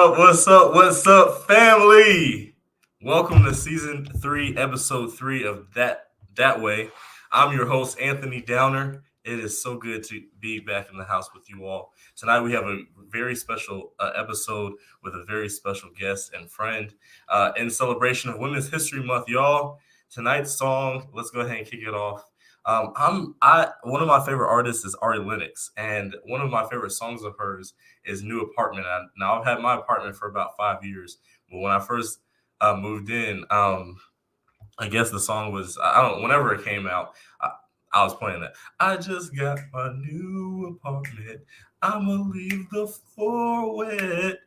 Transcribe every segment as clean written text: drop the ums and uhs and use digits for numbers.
What's up, family? Welcome to season 3, episode 3 of That Way. I'm your host, Anthony Downer. It is so good to be back in the house with you all. Tonight we have a very special episode with a very special guest and friend in celebration of Women's History Month, y'all. Tonight's song, let's go ahead and kick it off. One of my favorite artists is Ari Lennox, and one of my favorite songs of hers is New Apartment. Now I've had my apartment for about 5 years, but when I first moved in, I guess the song was, whenever it came out, I was playing that. I just got my new apartment. I'ma leave the floor wet.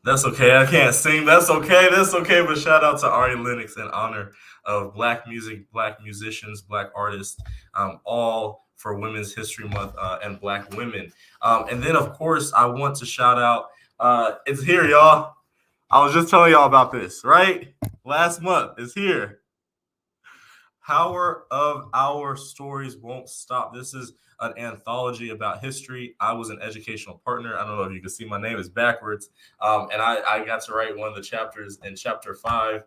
That's okay. I can't sing. That's okay. But shout out to Ari Lennox in honor of Black music, Black musicians, Black artists, all for Women's History Month and Black women. And then, of course, I want to shout out. It's here, y'all. I was just telling y'all about this, right? Last month, it's here. Power of Our Stories Won't Stop. This is an anthology about history. I was an educational partner. I don't know if you can see my name is backwards. And I got to write one of the chapters in chapter 5.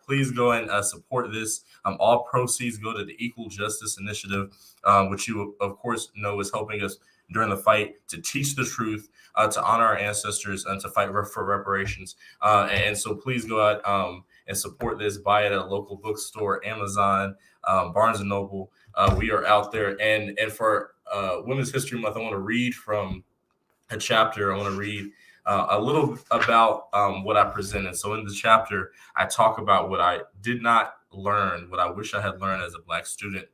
Please go and support this. All proceeds go to the Equal Justice Initiative, which you, of course, know is helping us during the fight to teach the truth, to honor our ancestors, and to fight for reparations. And so please go out and support this. Buy it at a local bookstore, Amazon, Barnes & Noble. We are out there. And for Women's History Month, I want to read from a chapter. I want to read a little about what I presented. So in the chapter, I talk about what I did not learn, what I wish I had learned as a Black student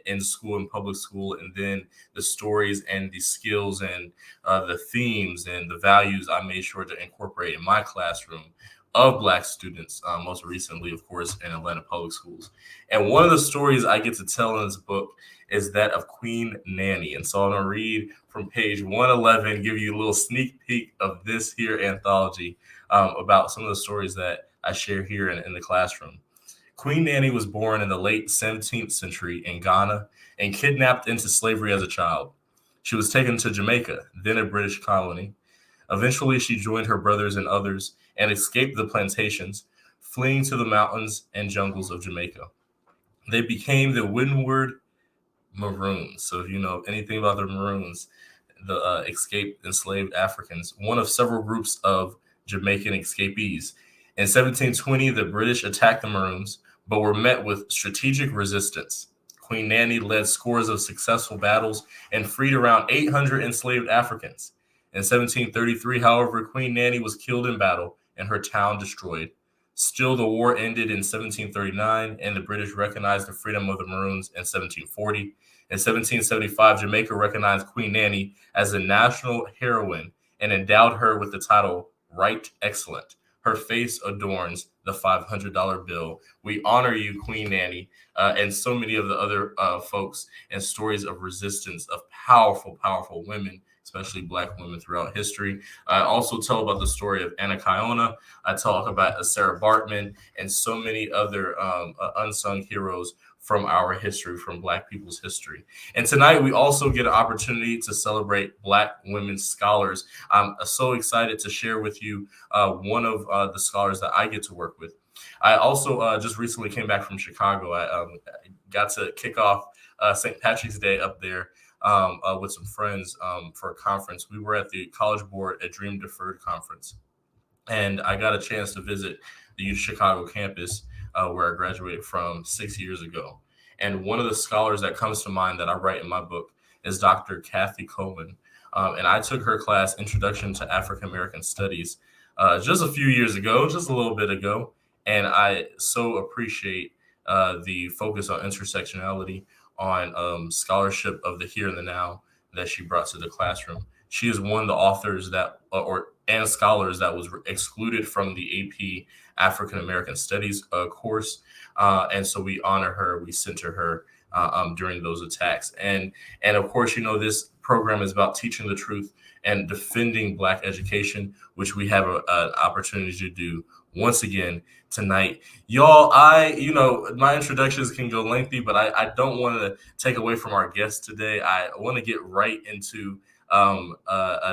in school, in public school, and then the stories and the skills and the themes and the values I made sure to incorporate in my classroom of Black students, most recently, of course, in Atlanta public schools. And one of the stories I get to tell in this book is that of Queen Nanny. And so I'm going to read from page 111, give you a little sneak peek of this here anthology about some of the stories that I share here in the classroom. Queen Nanny was born in the late 17th century in Ghana and kidnapped into slavery as a child. She was taken to Jamaica, then a British colony. Eventually, she joined her brothers and others and escaped the plantations, fleeing to the mountains and jungles of Jamaica. They became the Windward Maroons. So if you know anything about the Maroons, the escaped enslaved Africans, one of several groups of Jamaican escapees. In 1720, the British attacked the Maroons, but were met with strategic resistance. Queen Nanny led scores of successful battles and freed around 800 enslaved Africans. In 1733, however, Queen Nanny was killed in battle and her town destroyed. Still, the war ended in 1739, and the British recognized the freedom of the Maroons in 1740. In 1775, Jamaica recognized Queen Nanny as a national heroine and endowed her with the title Right Excellent. Her face adorns the $500 bill. We honor you, Queen Nanny, and so many of the other folks and stories of resistance of powerful, powerful women, especially Black women throughout history. I also tell about the story of Anna Kiona. I talk about Sarah Bartman and so many other unsung heroes from our history, from Black people's history. And tonight we also get an opportunity to celebrate Black women scholars. I'm so excited to share with you one of the scholars that I get to work with. I also just recently came back from Chicago. I got to kick off St. Patrick's Day up there with some friends for a conference. We were at the College Board at Dream Deferred Conference, and I got a chance to visit the Chicago campus where I graduated from 6 years ago. And one of the scholars that comes to mind that I write in my book is Dr. Kathy Coleman. And I took her class, Introduction to African American Studies, just a few years ago, just a little bit ago. And I so appreciate the focus on intersectionality, on scholarship of the here and the now that she brought to the classroom. She is one of the authors that, and scholars that was excluded from the AP African American Studies course, and so we honor her. We center her during those attacks, and of course, this program is about teaching the truth and defending Black education, which we have an opportunity to do once again tonight. Y'all, my introductions can go lengthy, but I don't want to take away from our guest today. I want to get right into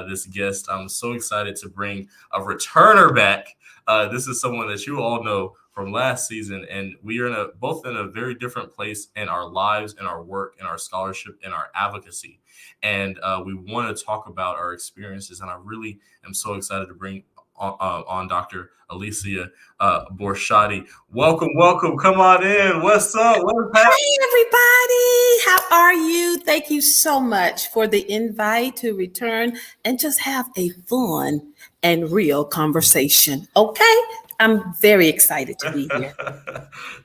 this guest. I'm so excited to bring a returner back. This is someone that you all know from last season, and we are both in a very different place in our lives, in our work, in our scholarship, in our advocacy. And we want to talk about our experiences, and I really am so excited to bring on Dr. Alicia Borishade. Welcome. Come on in. What's up? What's happening? Hey, everybody. How are you? Thank you so much for the invite to return and just have a fun and real conversation. Okay? I'm very excited to be here.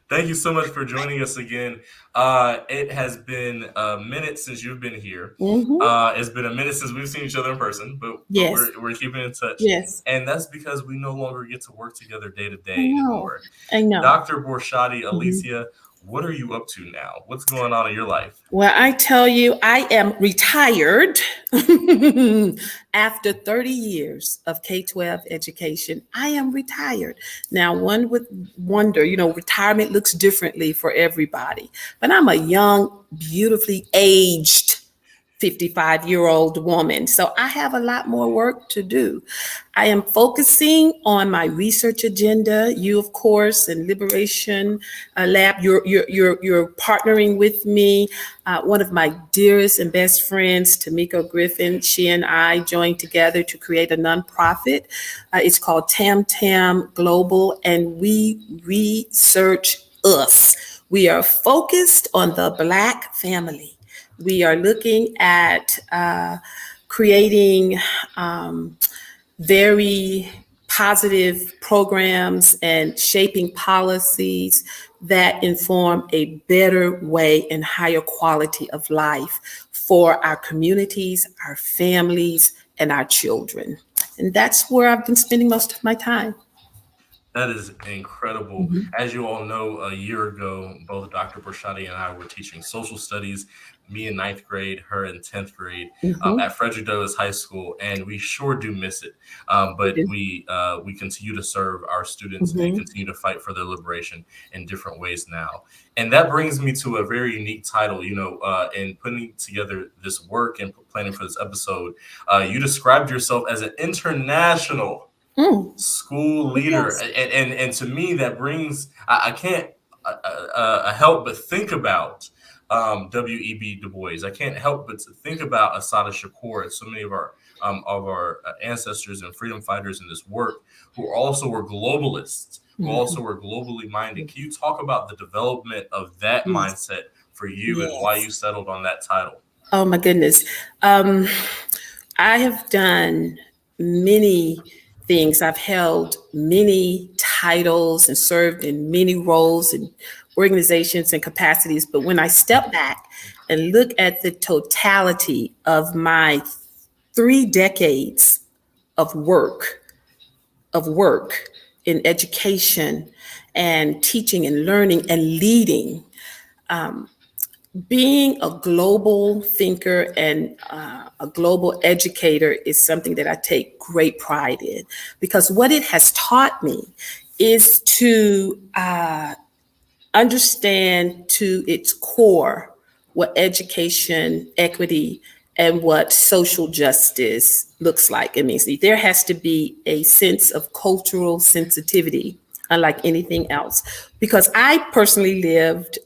Thank you so much for joining us again. It has been a minute since you've been here. Mm-hmm. It's been a minute since we've seen each other in person, but Yes. we're keeping in touch. Yes. And that's because we no longer get to work together day to day I know. anymore. I know. Dr. Borishade, Alicia, what are you up to now? What's going on in your life? Well, I tell you, I am retired after 30 years of K-12 education. I am retired. Now, one would wonder, retirement looks differently for everybody, but I'm a young, beautifully aged 55-year-old woman. So I have a lot more work to do. I am focusing on my research agenda. You, of course, and Liberation Lab, you're partnering with me. One of my dearest and best friends, Tamiko Griffin, she and I joined together to create a nonprofit. It's called Tam Tam Global, and we research us. We are focused on the Black family. We are looking at creating very positive programs and shaping policies that inform a better way and higher quality of life for our communities, our families, and our children. And that's where I've been spending most of my time. That is incredible. As you all know, a year ago, both Dr. Borishade and I were teaching social studies, me in 9th grade, her in 10th grade, at Frederick Douglass High School, and we sure do miss it. But we continue to serve our students and continue to fight for their liberation in different ways now. And that brings me to a very unique title, in putting together this work and planning for this episode. You described yourself as an international school leader, yes. And to me that brings I can't help but think about W.E.B. Du Bois. I can't help but to think about Assata Shakur and so many of our ancestors and freedom fighters in this work who also were globalists, who also were globally minded. Can you talk about the development of that mindset for you and why you settled on that title? Oh my goodness. I have done many things. I've held many titles and served in many roles and organizations and capacities. But when I step back and look at the totality of my 3 decades of work in education and teaching and learning and leading, being a global thinker and a global educator is something that I take great pride in, because what it has taught me is to understand to its core what education, equity, and what social justice looks like. It means there has to be a sense of cultural sensitivity, unlike anything else. Because I personally lived,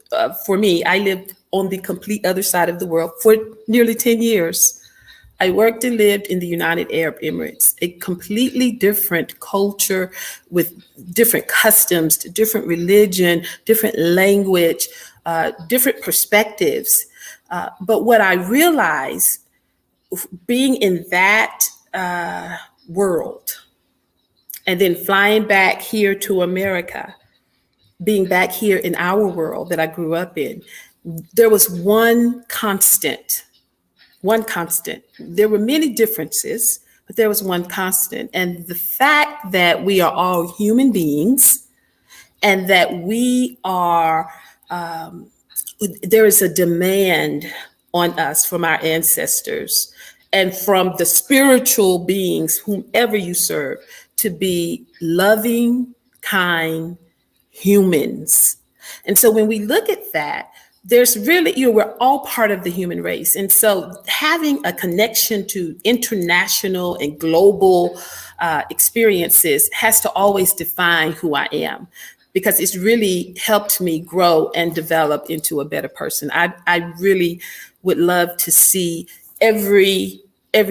for me, I lived on the complete other side of the world for nearly 10 years. I worked and lived in the United Arab Emirates, a completely different culture with different customs, different religion, different language, different perspectives. But what I realized being in that world and then flying back here to America, being back here in our world that I grew up in, there was one constant. One constant. There were many differences, but there was one constant. And the fact that we are all human beings and that we are, there is a demand on us from our ancestors and from the spiritual beings, whomever you serve, to be loving, kind humans. And so when we look at that, there's really, we're all part of the human race. And so having a connection to international and global experiences has to always define who I am, because it's really helped me grow and develop into a better person. I really would love to see every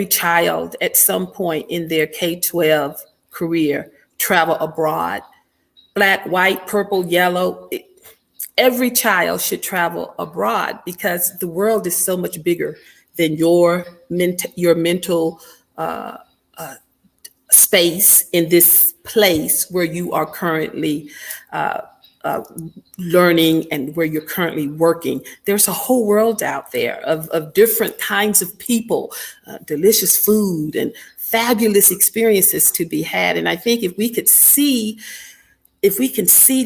child at some point in their K-12 career travel abroad. Black, white, purple, yellow. Every child should travel abroad, because the world is so much bigger than your mental space in this place where you are currently learning and where you're currently working. There's a whole world out there of different kinds of people, delicious food and fabulous experiences to be had. And I think if we can see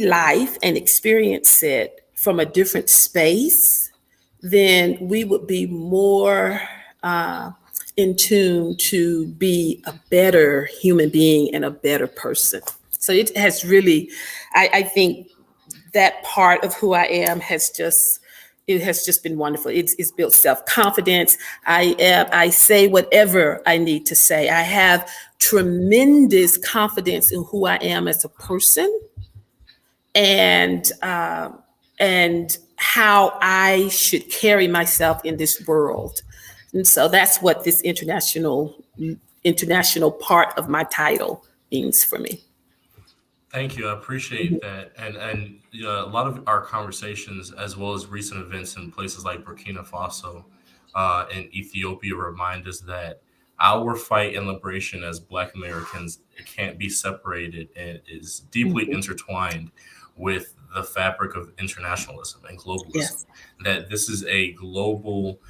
life and experience it from a different space, then we would be more in tune to be a better human being and a better person. So it has really, I think that part of who I am has just been wonderful. It's built self-confidence. I say whatever I need to say. I have tremendous confidence in who I am as a person, and how I should carry myself in this world. And so that's what this international part of my title means for me. Thank you. I appreciate that. And you know, a lot of our conversations, as well as recent events in places like Burkina Faso and Ethiopia, remind us that our fight and liberation as Black Americans, it can't be separated and is deeply intertwined with the fabric of internationalism and globalism. Yes. That this is a global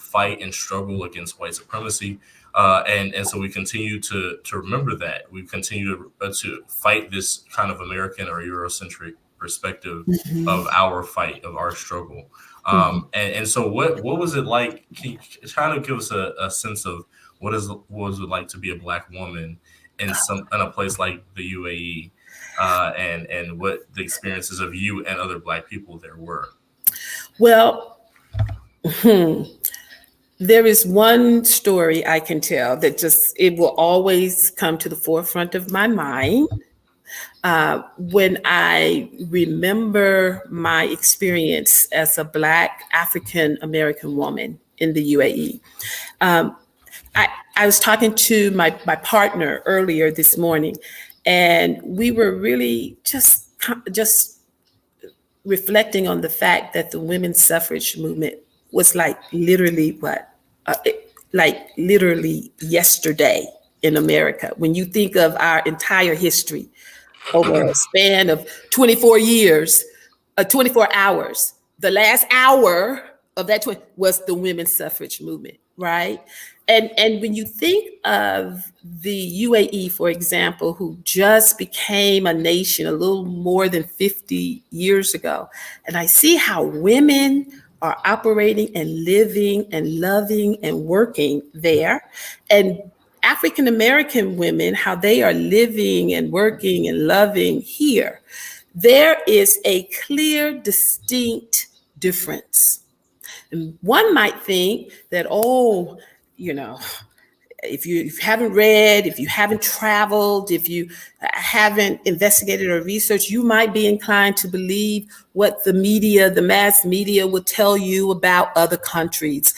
fight and struggle against white supremacy. And so we continue to remember that. We continue to fight this kind of American or Eurocentric perspective of our fight, of our struggle. And so what was it like? Can you kind of give us a sense of what was it like to be a Black woman in a place like the UAE, and what the experiences of you and other Black people there were? Well, there is one story I can tell that it will always come to the forefront of my mind when I remember my experience as a Black African American woman in the UAE. I was talking to my partner earlier this morning, and we were really just reflecting on the fact that the women's suffrage movement was like literally literally yesterday in America. When you think of our entire history over a span of 24 years, 24 hours, the last hour of that was the women's suffrage movement, right? And when you think of the UAE, for example, who just became a nation a little more than 50 years ago, and I see how women are operating and living and loving and working there, and African American women, how they are living and working and loving here, there is a clear, distinct difference. And one might think that, oh, you know, if you haven't read, if you haven't traveled, if you haven't investigated or researched, you might be inclined to believe what the media, the mass media, will tell you about other countries,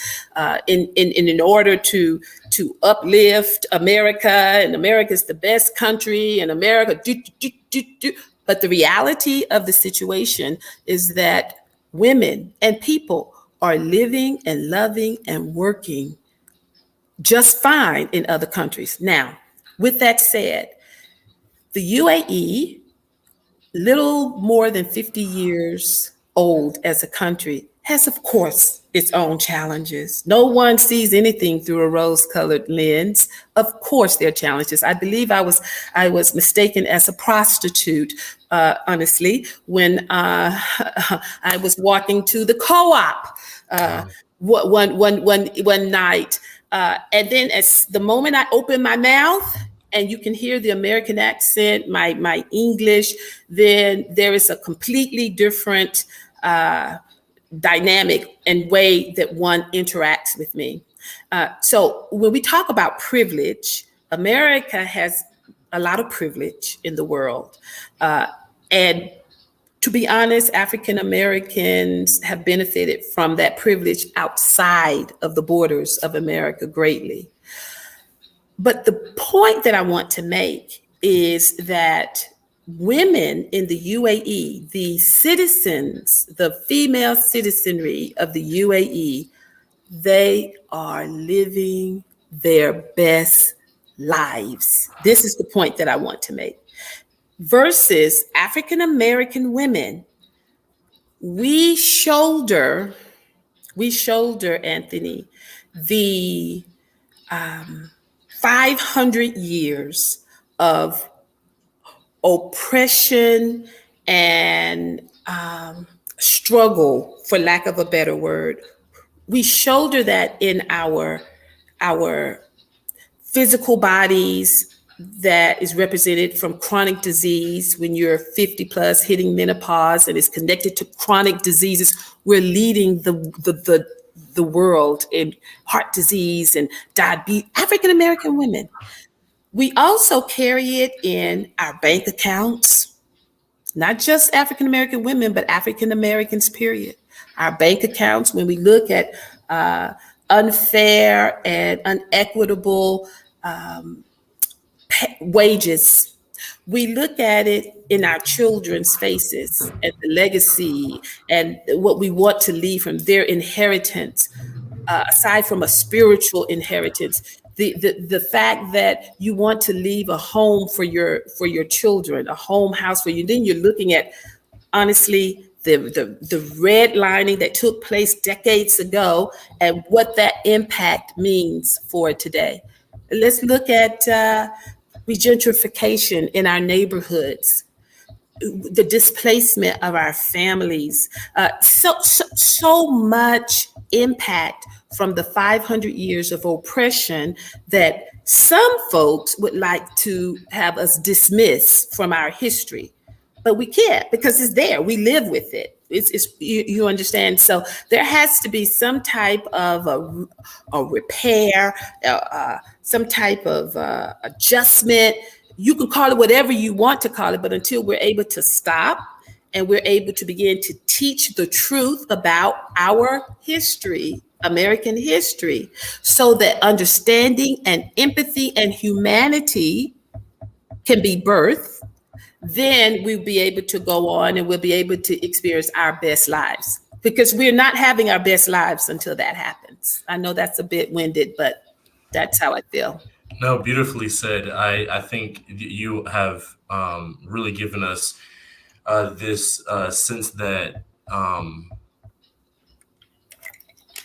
in order to uplift America, and America's the best country, and America. But the reality of the situation is that women and people are living and loving and working just fine in other countries. Now, with that said, the UAE, little more than 50 years old as a country, has, of course, its own challenges. No one sees anything through a rose-colored lens. Of course, there are challenges. I believe I was mistaken as a prostitute, honestly, when I was walking to the co-op one night. And then as the moment I opened my mouth, and you can hear the American accent, my English, then there is a completely different dynamic and way that one interacts with me. So when we talk about privilege, America has a lot of privilege in the world. And to be honest, African Americans have benefited from that privilege outside of the borders of America greatly. But the point that I want to make is that women in the UAE, the citizens, the female citizenry of the UAE, they are living their best lives. This is the point that I want to make. Versus African American women, we shoulder, Anthony, the 500 years of oppression and struggle, for lack of a better word. We shoulder that in our physical bodies, that is represented from chronic disease. When you're 50 plus, hitting menopause, and is connected to chronic diseases, we're leading the world in heart disease and diabetes. African American women. We also carry it in our bank accounts, not just African American women, but African Americans, period. Our bank accounts, when we look at unfair and unequitable wages, we look at it in our children's faces and the legacy and what we want to leave from their inheritance, aside from a spiritual inheritance. The fact that you want to leave a home for your children, a home house for you. Then you're looking at, honestly, the redlining that took place decades ago and what that impact means for today. Let's look at regentrification in our neighborhoods, the displacement of our families, so much impact from the 500 years of oppression that some folks would like to have us dismiss from our history. But we can't, because it's there. We live with it. It's you understand? So there has to be some type of a repair, some type of adjustment. You can call it whatever you want to call it, but until we're able to stop and we're able to begin to teach the truth about our history, American history, so that understanding and empathy and humanity can be birthed, then we'll be able to go on and we'll be able to experience our best lives, because we're not having our best lives until that happens. I know that's a bit winded, but that's how I feel. No, beautifully said. I think you have really given us this sense that um,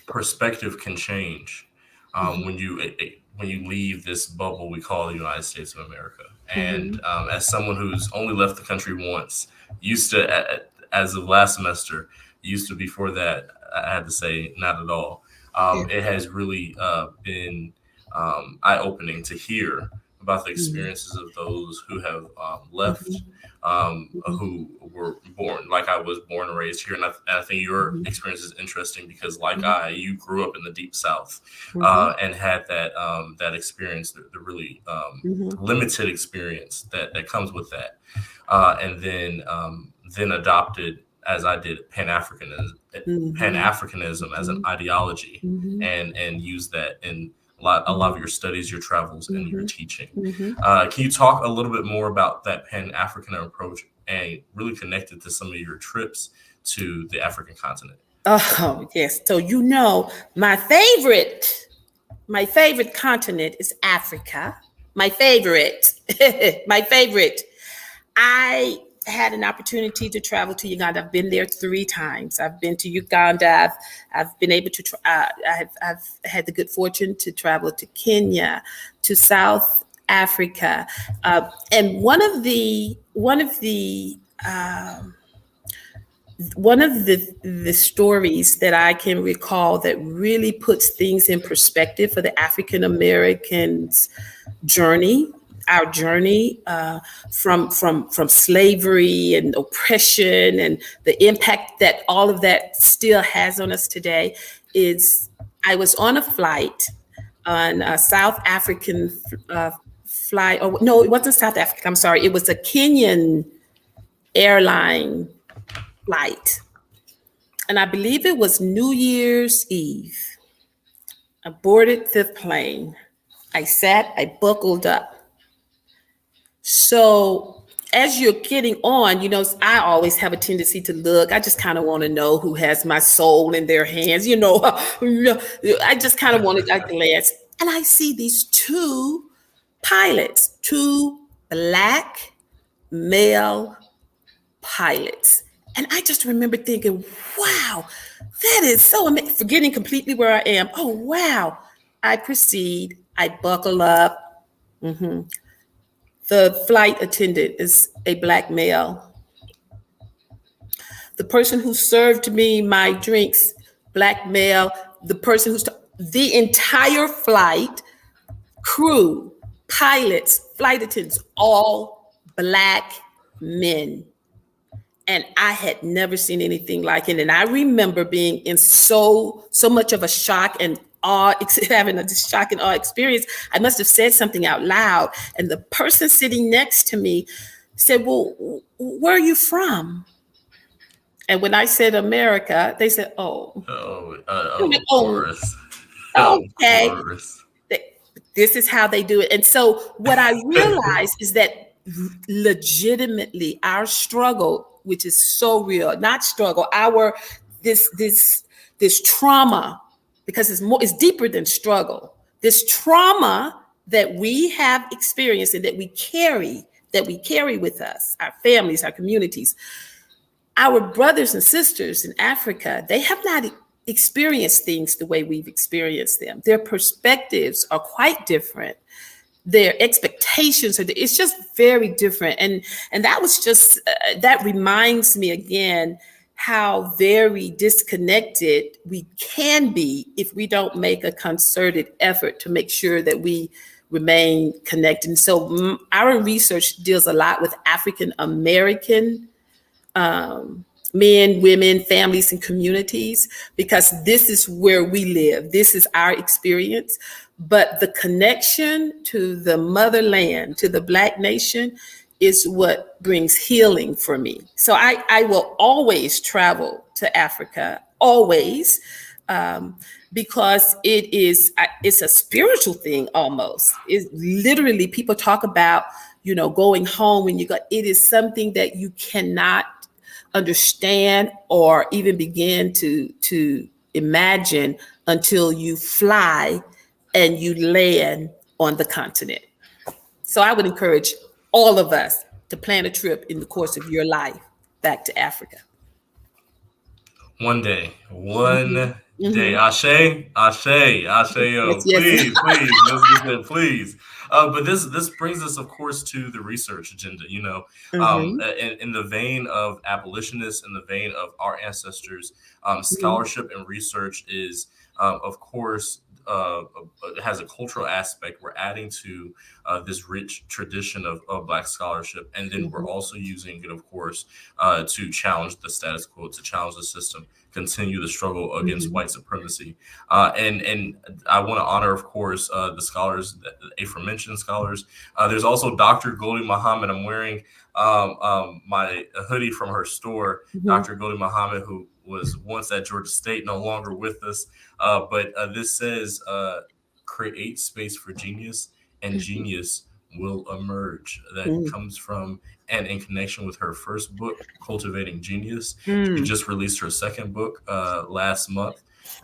perspective can change Mhm, when you leave this bubble we call the United States of America. And mhm. as someone who's only left the country once, used to as of last semester, used to before that, I had to say not at all. Yeah. It has really been eye opening to hear about the Mhm, experiences of those who have left, mhm, mhm, who were born like I was born and raised here. And I think your mhm, experience is interesting because, like mhm, you grew up in the deep South mhm, and had that experience, the really mhm, limited experience that comes with that, and then adopted, as I did, Pan mhm, Africanism as an mhm, ideology, mhm, and use that in a lot of mhm, your studies, your travels, and your mhm, teaching. mhm. Can you talk a little bit more about that Pan African approach and really connect it to some of your trips to the African continent? Oh, yes. So my favorite continent is Africa. My favorite. My favorite. I had an opportunity to travel to Uganda. I've been there 3 times. I've been to Uganda. I've been able to. I've had the good fortune to travel to Kenya, to South Africa, and um, one of the stories that I can recall that really puts things in perspective for the African Americans journey, our journey from slavery and oppression and the impact that all of that still has on us today, is I was on a flight on a South African flight. Oh no, it wasn't South African. I'm sorry. It was a Kenyan airline flight, and I believe it was New Year's Eve. I boarded the plane. I buckled up. So as you're getting on, I always have a tendency to look. I just kind of want to know who has my soul in their hands. I just kind of want to glance. And I see these two pilots, two black male pilots. And I just remember thinking, wow, that is so amazing. Forgetting completely where I am. Oh, wow. I proceed, I buckle up. Mhm. The flight attendant is a black male. The person who served me my drinks, black male. The person the entire flight, crew, pilots, flight attendants, all black men. And I had never seen anything like it. And I remember being in so much of a shock and awe, having a shock and awe experience. I must have said something out loud, and the person sitting next to me said, "Well, where are you from?" And when I said America, they said, "Oh, Of oh, course, of okay." course. This is how they do it. And so what I realized is that legitimately our struggle, which is so real, not struggle, our this this this trauma, because it's deeper than struggle. This trauma that we have experienced and that we carry with us, our families, our communities, our brothers and sisters in Africa, they have not experienced things the way we've experienced them. Their perspectives are quite different. Their expectations it's just very different. And that was just that reminds me again how very disconnected we can be if we don't make a concerted effort to make sure that we remain connected. And so our research deals a lot with African American men, women, families, and communities, because this is where we live. This is our experience. But the connection to the motherland, to the Black nation, is what brings healing for me. So I will always travel to Africa, always, because it's a spiritual thing almost. It's literally, people talk about, going home when you go. It is something that you cannot understand or even begin to imagine until you fly and you land on the continent. So I would encourage all of us to plan a trip in the course of your life back to Africa. One day, Hmm. one day. Hmm. Ashe, Ashe, Ashe, Yes, yo. yes. Please, please, let's get there, please. But this brings us, of course, to the research agenda. Hmm. In the vein of abolitionists, in the vein of our ancestors, Hmm. scholarship and research is, of course, has a cultural aspect. We're adding to this rich tradition of Black scholarship, and then we're Hmm. also using it, of course, to challenge the status quo, to challenge the system, continue the struggle against Hmm. white supremacy. And I want to honor, of course, the scholars, the aforementioned scholars. There's also Dr. Goldie Muhammad. I'm wearing my hoodie from her store. Hmm. Dr. Goldie Muhammad, who was once at Georgia State, no longer with us. But this says, create space for genius, and genius will emerge. That Hmm. comes from, and in connection with her first book, Cultivating Genius. She Hmm. just released her second book last month,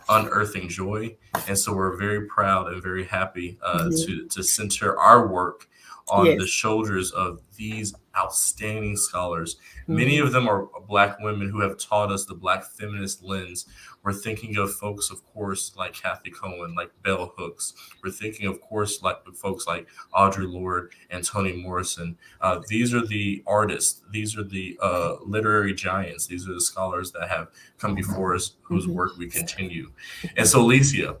Unearthing Joy. And so we're very proud and very happy Hmm. to center our work on the Yes. shoulders of these outstanding scholars. Many Hmm. of them are Black women who have taught us the Black feminist lens. We're thinking of folks, of course, like Kathy Cohen, like Bell Hooks. We're thinking, of course, like folks like Audre Lorde and Toni Morrison. These are the artists. These are the literary giants. These are the scholars that have come before us, whose Hmm. work we continue. And so, Alicia,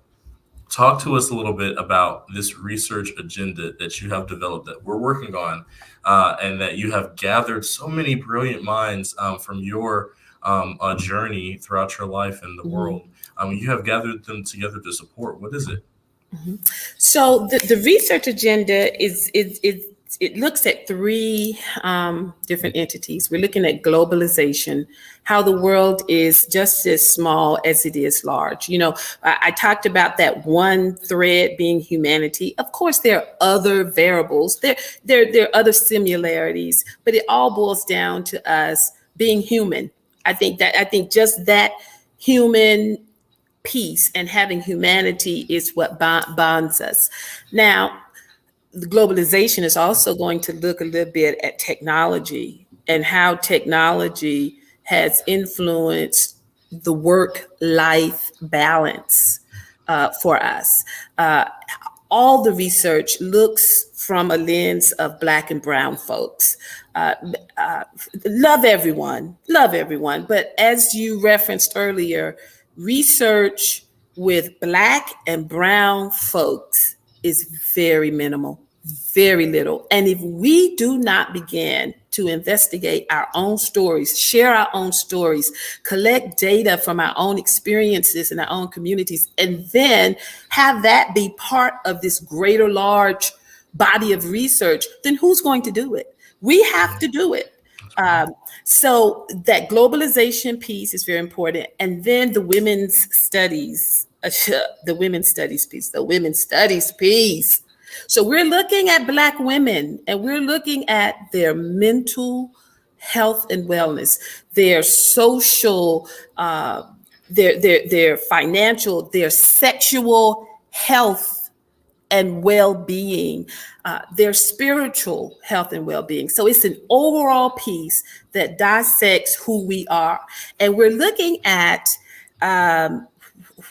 talk to us a little bit about this research agenda that you have developed, that we're working on, and that you have gathered so many brilliant minds from your journey throughout your life in the Hmm. world. You have gathered them together to support. What is it? Hmm. So the research agenda it looks at three different entities. We're looking at globalization, how the world is just as small as it is large. I talked about that one thread being humanity. Of course, there are other variables. There are other similarities, but it all boils down to us being human. I think just that human peace and having humanity is what bonds us. Now, the globalization is also going to look a little bit at technology and how technology has influenced the work life balance for us. Uh, all the research looks from a lens of Black and Brown folks. Uh, uh, love everyone. But as you referenced earlier, research with Black and Brown folks is very minimal, very little. And if we do not begin to investigate our own stories, share our own stories, collect data from our own experiences in our own communities, and then have that be part of this greater, large body of research, then who's going to do it? We have to do it. That's right. Um, so that globalization piece is very important. And then the women's studies, the women's studies piece. So we're looking at Black women and we're looking at their mental health and wellness, their social, their financial, their sexual health and well-being, their spiritual health and well-being. So it's an overall piece that dissects who we are, and we're looking at um,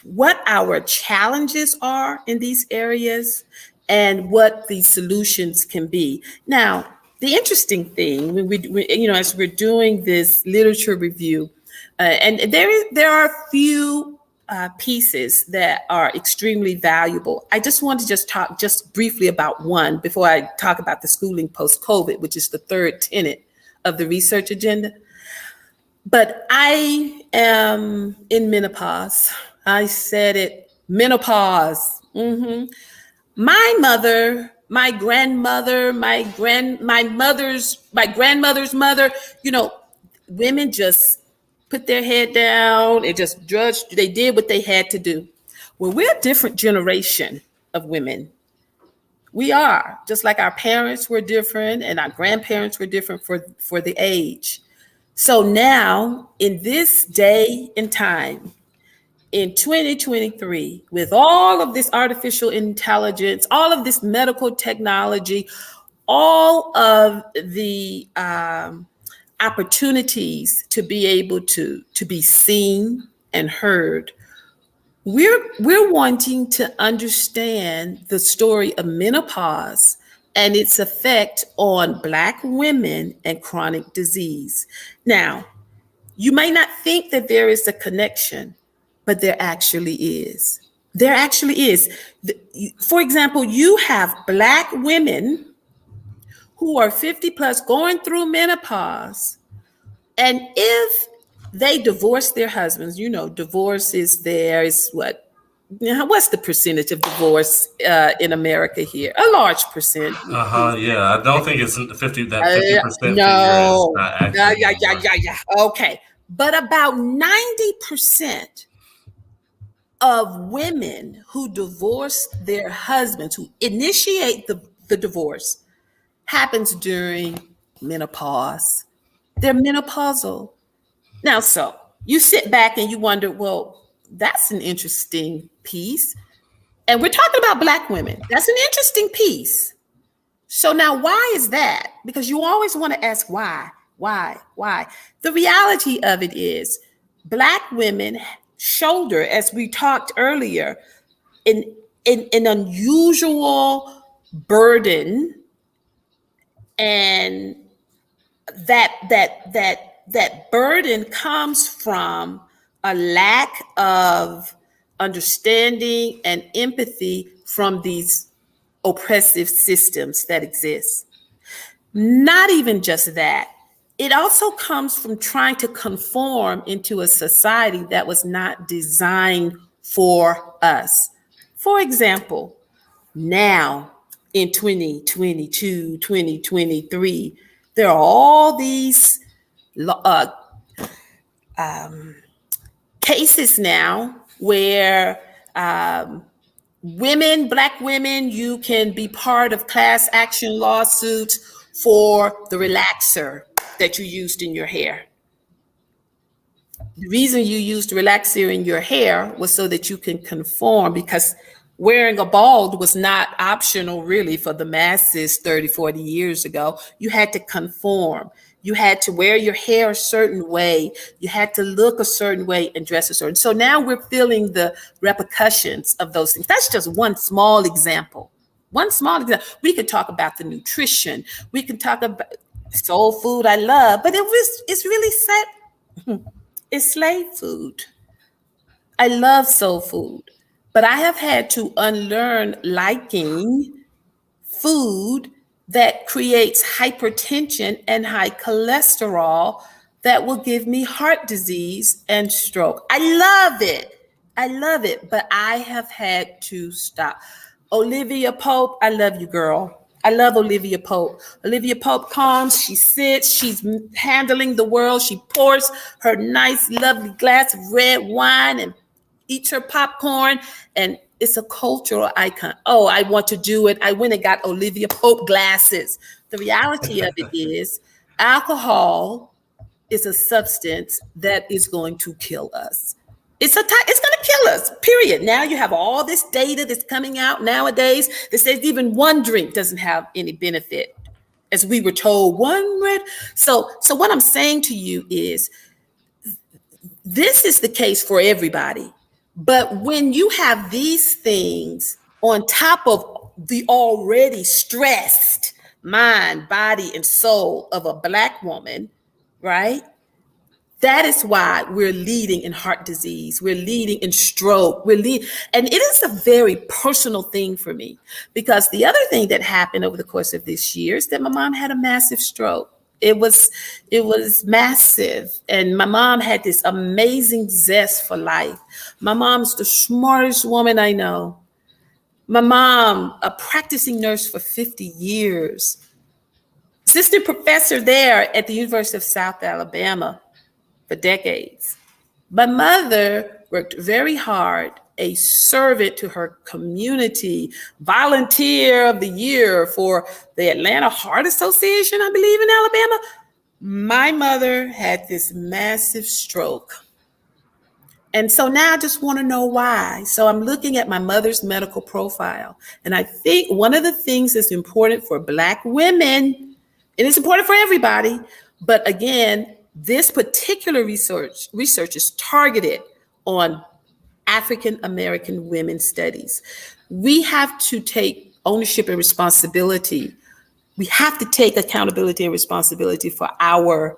what our challenges are in these areas and what the solutions can be. Now, the interesting thing when as we're doing this literature review, and there are a few pieces that are extremely valuable. I just want to just talk just briefly about one before I talk about the schooling post COVID, which is the third tenet of the research agenda. But I am in menopause. I said it, menopause. My mother, my grandmother, my grandmother's mother, you know, women just put their head down and just judged. They did what they had to do. Well, we're a different generation of women. We are, just like our parents were different and our grandparents were different for the age. So now, in this day and time, in 2023, with all of this artificial intelligence, all of this medical technology, all of the opportunities to be able to be seen and heard, we're wanting to understand the story of menopause and its effect on Black women and chronic disease. Now, you may not think that there is a connection, but there actually is. There actually is. For example, you have Black women who are 50 plus going through menopause, and if they divorce their husbands, divorce is there is what? What's the percentage of divorce in America here? A large percent. Yeah. I don't think it's 50% figure is No. not Yeah, accurate yeah, yeah, anymore. yeah, yeah. Okay. But about 90% of women who divorce their husbands, who initiate the divorce, happens during menopause. They're menopausal. Now, so you sit back and you wonder, well, that's an interesting piece. And we're talking about Black women. That's an interesting piece. So now, why is that? Because you always want to ask why. The reality of it is Black women shoulder, as we talked earlier, an unusual burden, and that burden comes from a lack of understanding and empathy from these oppressive systems that exist. Not even just that, it also comes from trying to conform into a society that was not designed for us. For example, now in 2022, 2023, there are all these uh, cases now where Black women, you can be part of class action lawsuits for the relaxer that you used in your hair. The reason you used relaxer in your hair was so that you can conform, because wearing a bald was not optional really for the masses 30, 40 years ago. You had to conform. You had to wear your hair a certain way. You had to look a certain way and dress a certain. So now we're feeling the repercussions of those things. That's just one small example. One small example. We could talk about the nutrition. We can talk about soul food I love, but it's really sad. It's slave food. I love soul food, but I have had to unlearn liking food that creates hypertension and high cholesterol that will give me heart disease and stroke. I love it. I love it, but I have had to stop. Olivia Pope, I love you, girl. I love Olivia Pope. Olivia Pope comes, she sits, she's handling the world. She pours her nice, lovely glass of red wine and eats her popcorn, and it's a cultural icon. Oh, I want to do it. I went and got Olivia Pope glasses. The reality of it is alcohol is a substance that is going to kill us. It's going to kill us, period. Now you have all this data that's coming out nowadays that says even one drink doesn't have any benefit, as we were told one red. So what I'm saying to you is this is the case for everybody. But when you have these things on top of the already stressed mind, body, and soul of a Black woman, right? That is why we're leading in heart disease. We're leading in stroke. And it is a very personal thing for me, because the other thing that happened over the course of this year is that my mom had a massive stroke. It was massive. And my mom had this amazing zest for life. My mom's the smartest woman I know. My mom, a practicing nurse for 50 years, assistant professor there at the University of South Alabama for decades. My mother worked very hard, a servant to her community, volunteer of the year for the Atlanta Heart Association, I believe, in Alabama. My mother had this massive stroke. And so now I just want to know why. So I'm looking at my mother's medical profile. And I think one of the things that's important for Black women, and it's important for everybody, but again, this particular research is targeted on African American women studies. We have to take ownership and responsibility. We have to take accountability and responsibility for our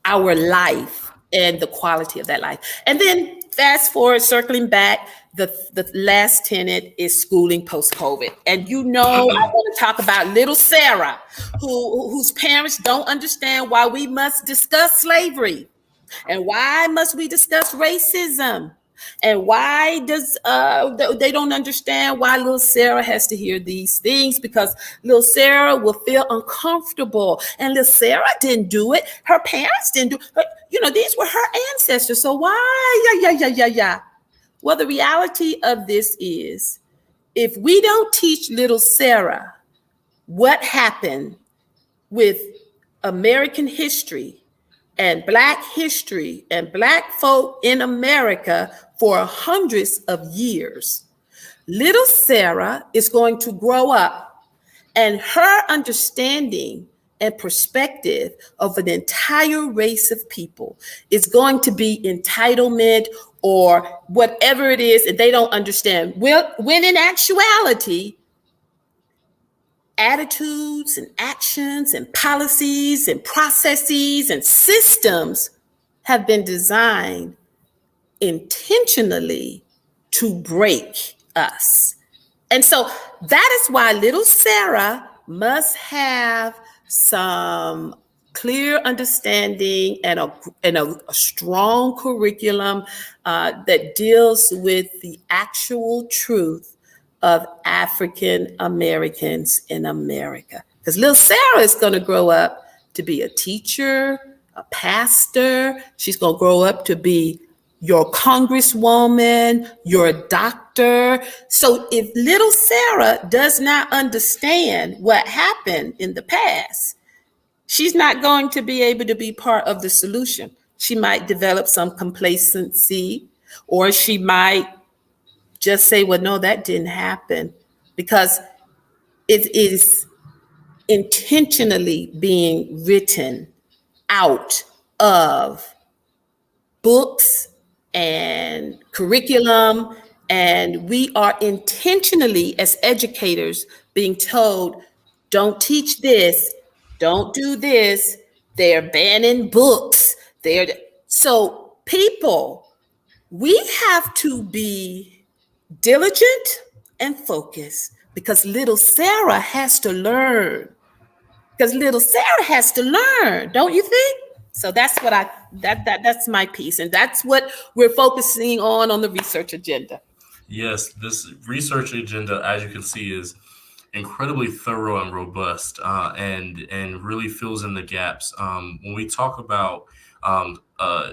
life and the quality of that life. And then fast forward, circling back, the last tenet is schooling post-COVID. And I want to talk about little Sarah, whose parents don't understand why we must discuss slavery. And why must we discuss racism? And why they don't understand why little Sarah has to hear these things, because little Sarah will feel uncomfortable. And little Sarah didn't do it. Her parents didn't do it. These were her ancestors. So why? Yeah. Well, the reality of this is, if we don't teach little Sarah what happened with American history and Black history and Black folk in America for hundreds of years, little Sarah is going to grow up, and her understanding and perspective of an entire race of people is going to be entitlement or whatever it is, and they don't understand. Well, when in actuality, attitudes and actions and policies and processes and systems have been designed intentionally to break us. And so that is why little Sarah must have some clear understanding and a strong curriculum that deals with the actual truth of African Americans in America. Because little Sarah is going to grow up to be a teacher, a pastor. She's going to grow up to be your congresswoman, your doctor. So if little Sarah does not understand what happened in the past, she's not going to be able to be part of the solution. She might develop some complacency, or she might just say, well, no, that didn't happen, because it is intentionally being written out of books and curriculum. And we are intentionally, as educators, being told, don't teach this, don't do this. They're banning books. So people, we have to be diligent and focused, because little Sarah has to learn. Don't you think? So that's what that's my piece, and that's what we're focusing on the research agenda. Yes, this research agenda, as you can see, is incredibly thorough and robust, and really fills in the gaps. When we talk about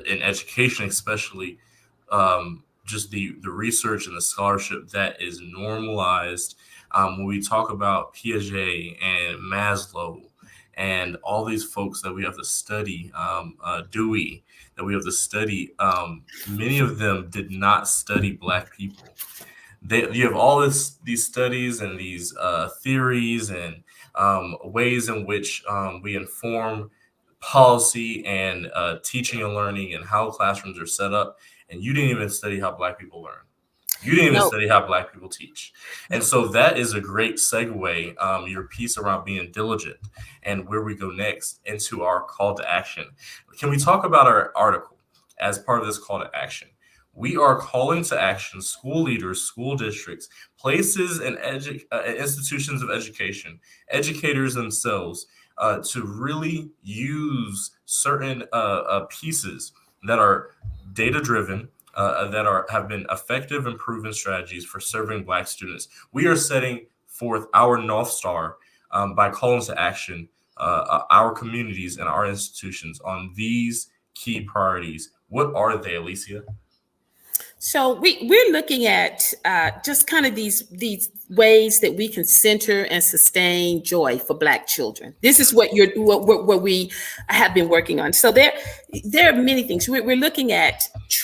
in education, especially, just the research and the scholarship that is normalized. When we talk about Piaget and Maslow and all these folks that we have to study, Dewey, that we have to study, many of them did not study Black people. You have all these studies and these theories and ways in which we inform policy and teaching and learning and how classrooms are set up. And you didn't even study how Black people learn. You didn't even study how Black people teach. And so that is a great segue, your piece around being diligent, and where we go next into our call to action. Can we talk about our article as part of this call to action? We are calling to action school leaders, school districts, places and institutions of education, educators themselves, to really use certain pieces that are data-driven, that have been effective and proven strategies for serving Black students. We are setting forth our North Star by calling to action our communities and our institutions on these key priorities. What are they, Alicia? So we're looking at just kind of these ways that we can center and sustain joy for Black children. This is what we have been working on. So there are many things. We're looking at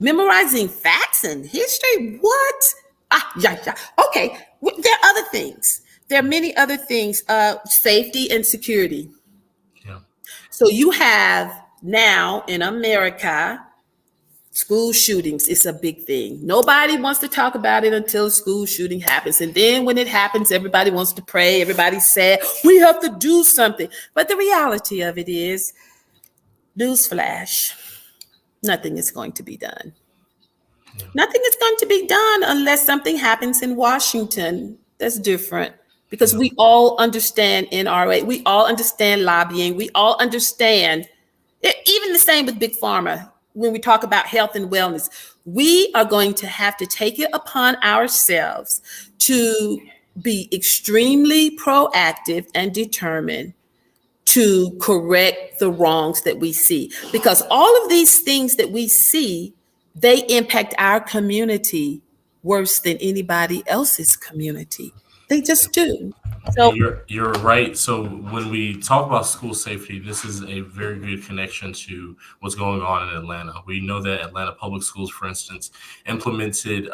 Memorizing facts and history? What? Ah, yeah, yeah. Okay. There are other things. There are many other things. Safety and security. Yeah. So you have now in America school shootings. It's a big thing. Nobody wants to talk about it until a school shooting happens. And then when it happens, everybody wants to pray. Everybody's sad. We have to do something. But the reality of it is, newsflash, nothing is going to be done. Yeah. Nothing is going to be done unless something happens in Washington. That's different because Yeah. we all understand NRA. We all understand lobbying. We all understand, even the same with Big Pharma. When we talk about health and wellness, we are going to have to take it upon ourselves to be extremely proactive and determined to correct the wrongs that we see, because all of these things that we see, they impact our community worse than anybody else's community. They just do. And So you're right. So when we talk about school safety, this is a very good connection to what's going on in Atlanta. We know that Atlanta Public Schools, for instance, implemented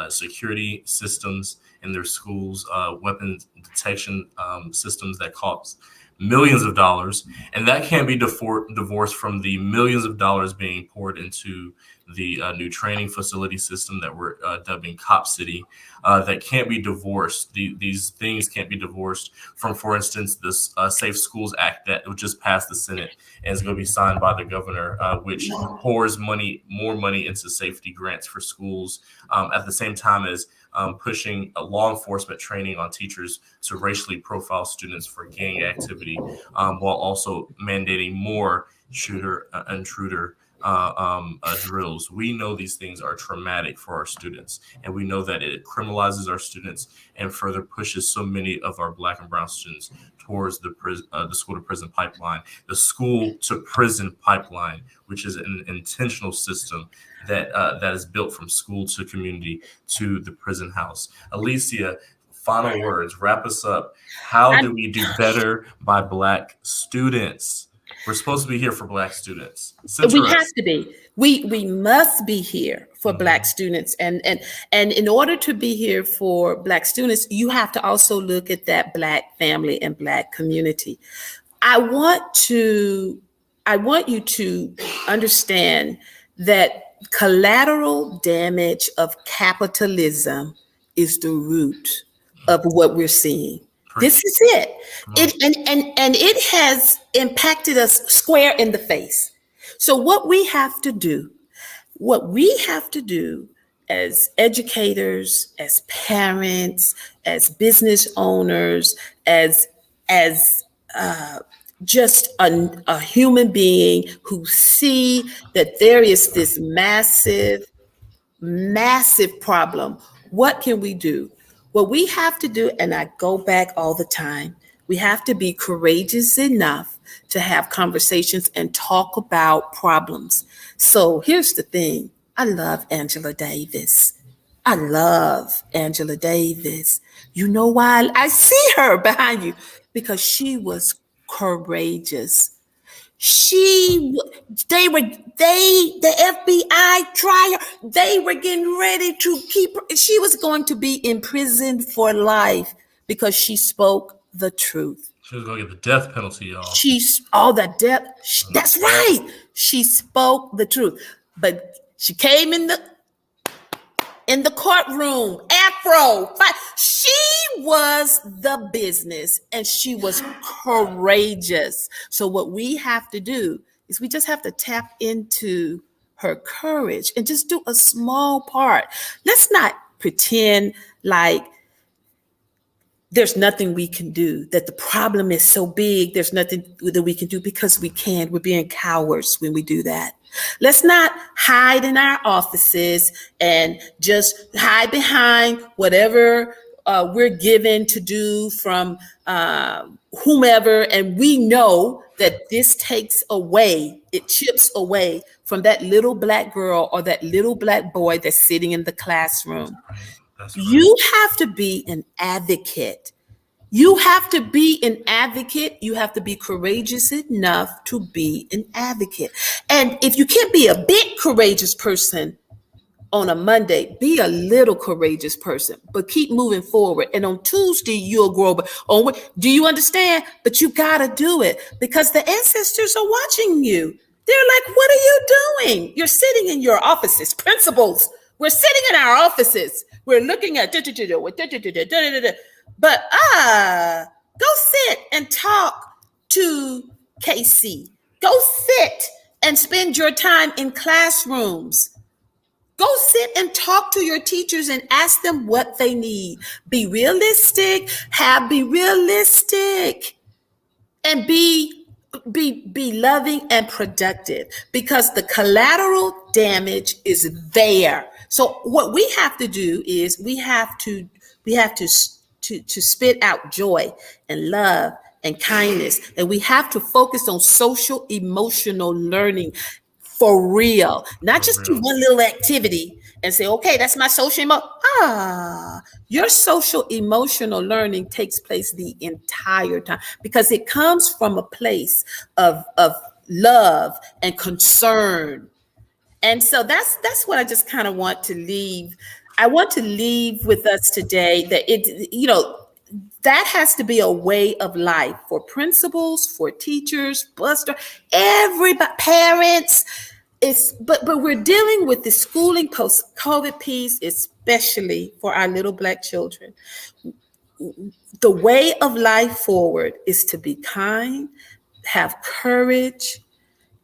security systems in their schools, weapon detection systems that cost millions of dollars, and that can't be divorced from the millions of dollars being poured into the new training facility system that we're dubbing Cop City. That can't be divorced. These things can't be divorced from, for instance, this Safe Schools Act that just passed the Senate and is going to be signed by the governor, which pours more money into safety grants for schools, at the same time as pushing law enforcement training on teachers to racially profile students for gang activity, while also mandating more shooter intruder drills. We know these things are traumatic for our students, and we know that it criminalizes our students and further pushes so many of our Black and brown students towards the school to prison pipeline, the school to prison pipeline, which is an intentional system that is built from school to community to the prison house. Alicia, final words, wrap us up. How do we do better by Black students? We're supposed to be here for Black students. we Center have us. to be. We must be here for Black students, and in order to be here for Black students, you have to also look at that Black family and Black community. I want to I want you to understand that collateral damage of capitalism is the root of what we're seeing. This Preach. is it. Come on. And it has impacted us square in the face. So what we have to do as educators, as parents, as business owners, as just a human being who see that there is this massive problem. What can we do? What we have to do, and I go back all the time, we have to be courageous enough to have conversations and talk about problems. So here's the thing. I love Angela Davis. I love Angela Davis. You know why I see her behind you? Because she was courageous. She, the FBI trial, they were getting ready to keep her. She was going to be imprisoned for life because she spoke the truth. She was going to get the death penalty, y'all. She's all the depth. That's right. She spoke the truth, but she came in the courtroom, afro. She was the business and she was courageous. So what we have to do is we just have to tap into her courage and just do a small part. Let's not pretend like there's nothing we can do, that the problem is so big, there's nothing that we can do, because we can. We're being cowards when we do that. Let's not hide in our offices and just hide behind whatever we're given to do from whomever. And we know that this takes away, it chips away from that little Black girl or that little Black boy that's sitting in the classroom. Right. That's right. You have to be an advocate. You have to be an advocate. You have to be courageous enough to be an advocate. And if you can't be a big courageous person on a Monday, be a little courageous person, but keep moving forward. And on Tuesday, you'll grow. But do you understand? But you got to do it because the ancestors are watching you. They're like, what are you doing? You're sitting in your offices, principals. We're sitting in our offices. We're looking at, but go sit and talk to Casey. Go sit and spend your time in classrooms. Go sit and talk to your teachers and ask them what they need. Be realistic, be realistic, and be loving and productive because the collateral damage is there. So what we have to do is we have to spit out joy and love and kindness, and we have to focus on social emotional learning for real, not For just do real. one little activity and say, okay, that's my your social emotional learning takes place the entire time because it comes from a place of love and concern. And so that's what I just kind of want to leave. I want to leave with us today that that has to be a way of life for principals, for teachers, buster, everybody, parents. But we're dealing with the schooling post-COVID piece, especially for our little Black children. The way of life forward is to be kind, have courage,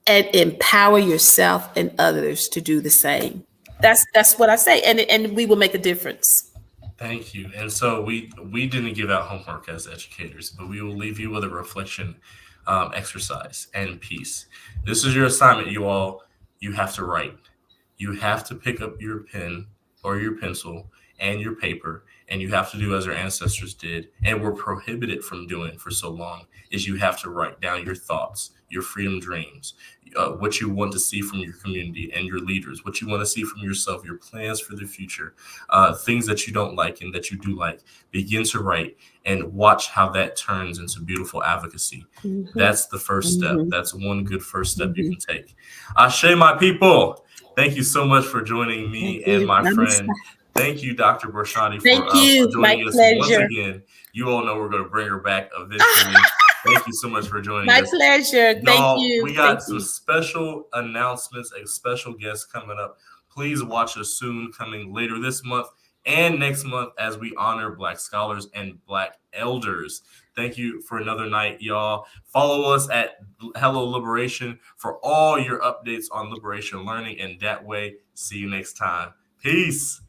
and empower yourself and others to do the same. That's what I say, and we will make a difference. Thank you. And so we didn't give out homework as educators, but we will leave you with a reflection exercise and piece. This is your assignment, you all. You have to write. You have to pick up your pen or your pencil and your paper, and you have to do as our ancestors did and were prohibited from doing for so long, is you have to write down your thoughts, your freedom dreams, what you want to see from your community and your leaders, what you want to see from yourself, your plans for the future, things that you don't like and that you do like. Begin to write and watch how that turns into beautiful advocacy. Mm-hmm. That's the first step. Mm-hmm. That's one good first step Mm-hmm. you can take. Ashe, my people. Thank you so much for joining me Thank and you. my Namaste. friend. Thank you, Dr. Borishade, Thank for you. My joining us once pleasure. again. You all know we're going to bring her back eventually. Thank you so much for joining My us. pleasure. Thank Y'all, you. we Thank got some you. special announcements, a special guest coming up. Please watch us soon, coming later this month and next month as we honor Black scholars and Black elders. Thank you for another night, y'all. Follow us at Hello Liberation for all your updates on liberation learning. And that way, see you next time. Peace.